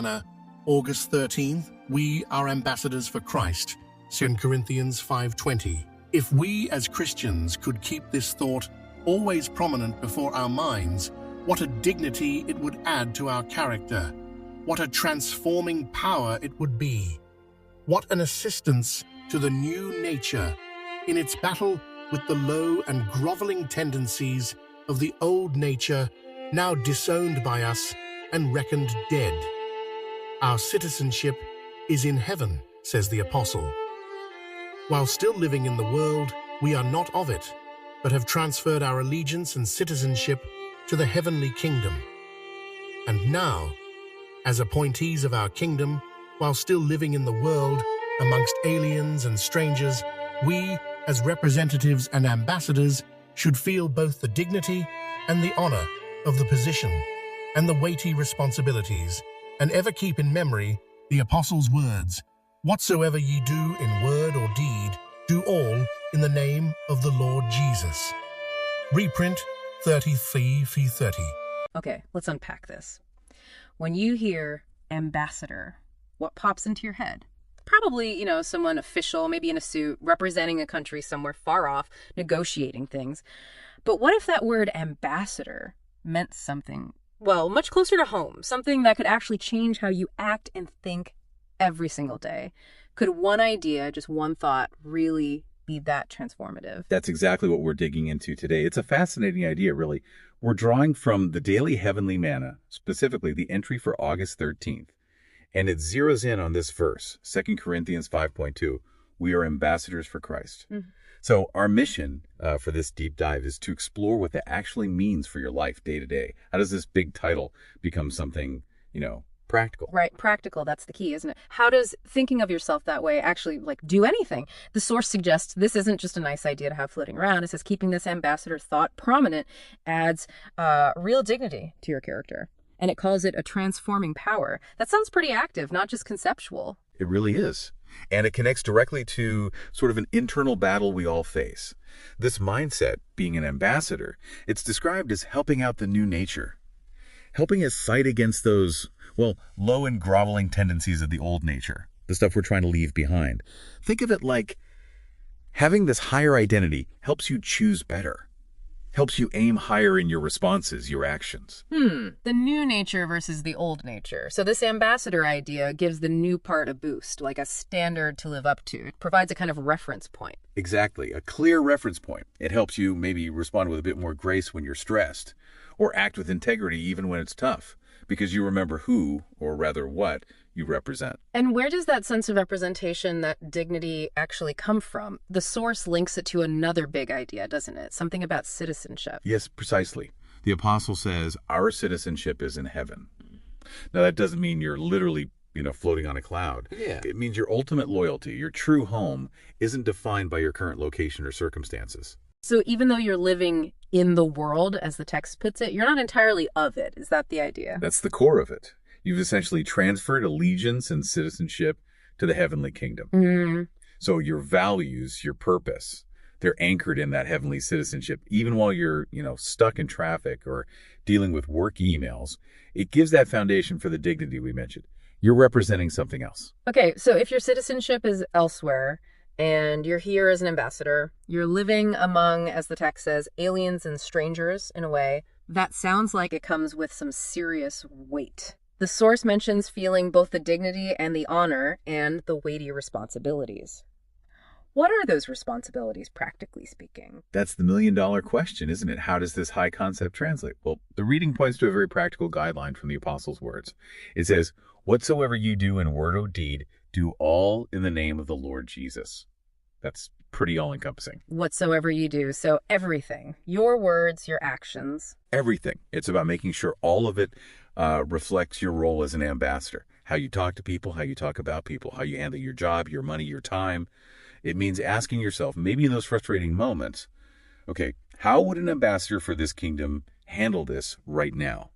Manna, August 13th, we are ambassadors for Christ, 2 Corinthians 5:20. If we as Christians could keep this thought always prominent before our minds, what a dignity it would add to our character. What a transforming power it would be. What an assistance to the new nature in its battle with the low and groveling tendencies of the old nature, now disowned by us and reckoned dead. Our citizenship is in heaven, says the apostle. While still living in the world, we are not of it, but have transferred our allegiance and citizenship to the heavenly kingdom. And now, as appointees of our kingdom, while still living in the world amongst aliens and strangers, we, as representatives and ambassadors, should feel both the dignity and the honor of the position and the weighty responsibilities, and ever keep in memory the apostles' words, "Whatsoever ye do in word or deed, do all in the name of the Lord Jesus." Reprint 33:30. Okay, let's unpack this. When you hear ambassador, what pops into your head? Probably, someone official, maybe in a suit, representing a country somewhere far off, negotiating things. But what if that word ambassador meant something, well, much closer to home, something that could actually change how you act and think every single day? Could one idea, just one thought, really be that transformative? That's exactly what we're digging into today. It's a fascinating idea, really. We're drawing from the Daily Heavenly Manna, specifically the entry for August 13th. And it zeroes in on this verse, 2 Corinthians 5:2. We are ambassadors for Christ. Mm-hmm. So our mission for this deep dive is to explore what that actually means for your life day to day. How does this big title become something, practical? Right, practical, that's the key, isn't it? How does thinking of yourself that way actually, do anything? The source suggests this isn't just a nice idea to have floating around. It says keeping this ambassador thought prominent adds real dignity to your character. And it calls it a transforming power. That sounds pretty active, not just conceptual. It really is. And it connects directly to sort of an internal battle we all face. This mindset, being an ambassador, it's described as helping out the new nature. Helping us fight against those, low and groveling tendencies of the old nature, the stuff we're trying to leave behind. Think of it like having this higher identity helps you choose better. Helps you aim higher in your responses, your actions. The new nature versus the old nature. So this ambassador idea gives the new part a boost, like a standard to live up to. It provides a kind of reference point. Exactly, a clear reference point. It helps you maybe respond with a bit more grace when you're stressed, or act with integrity even when it's tough, because you remember who, or rather what, you represent. And where does that sense of representation, that dignity, actually come from? The source links it to another big idea, doesn't it? Something about citizenship. Yes, precisely. The apostle says, our citizenship is in heaven. Now, that doesn't mean you're literally, floating on a cloud. Yeah. It means your ultimate loyalty, your true home, isn't defined by your current location or circumstances. So even though you're living in the world, as the text puts it, you're not entirely of it. Is that the idea? That's the core of it. You've essentially transferred allegiance and citizenship to the heavenly kingdom. Mm-hmm. So your values, your purpose, they're anchored in that heavenly citizenship. Even while you're, stuck in traffic or dealing with work emails, it gives that foundation for the dignity we mentioned. You're representing something else. Okay, so if your citizenship is elsewhere and you're here as an ambassador, you're living among, as the text says, aliens and strangers in a way, that sounds like it comes with some serious weight. The source mentions feeling both the dignity and the honor and the weighty responsibilities. What are those responsibilities, practically speaking? That's the million-dollar question, isn't it? How does this high concept translate? Well, the reading points to a very practical guideline from the apostles' words. It says, "Whatsoever you do in word or deed, do all in the name of the Lord Jesus." That's pretty all-encompassing. Whatsoever you do, so everything. Your words, your actions. Everything. It's about making sure all of it reflects your role as an ambassador. How you talk to people, how you talk about people, how you handle your job, your money, your time. It means asking yourself, maybe in those frustrating moments, okay, how would an ambassador for this kingdom handle this right now?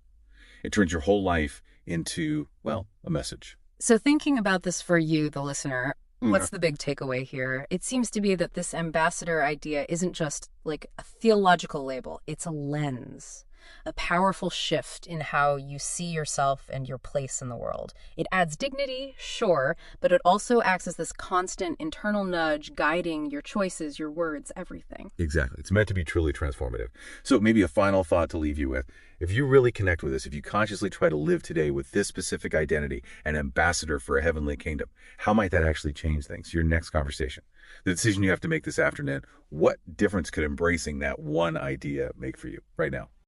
It turns your whole life into, a message. So thinking about this for you, the listener, what's the big takeaway here? It seems to be that this ambassador idea isn't just like a theological label. It's a lens. a powerful shift in how you see yourself and your place in the world. It adds dignity, sure, but it also acts as this constant internal nudge guiding your choices, your words, everything. Exactly. It's meant to be truly transformative. So maybe a final thought to leave you with. If you really connect with this, if you consciously try to live today with this specific identity, an ambassador for a heavenly kingdom, how might that actually change things? Your next conversation. The decision you have to make this afternoon, what difference could embracing that one idea make for you right now?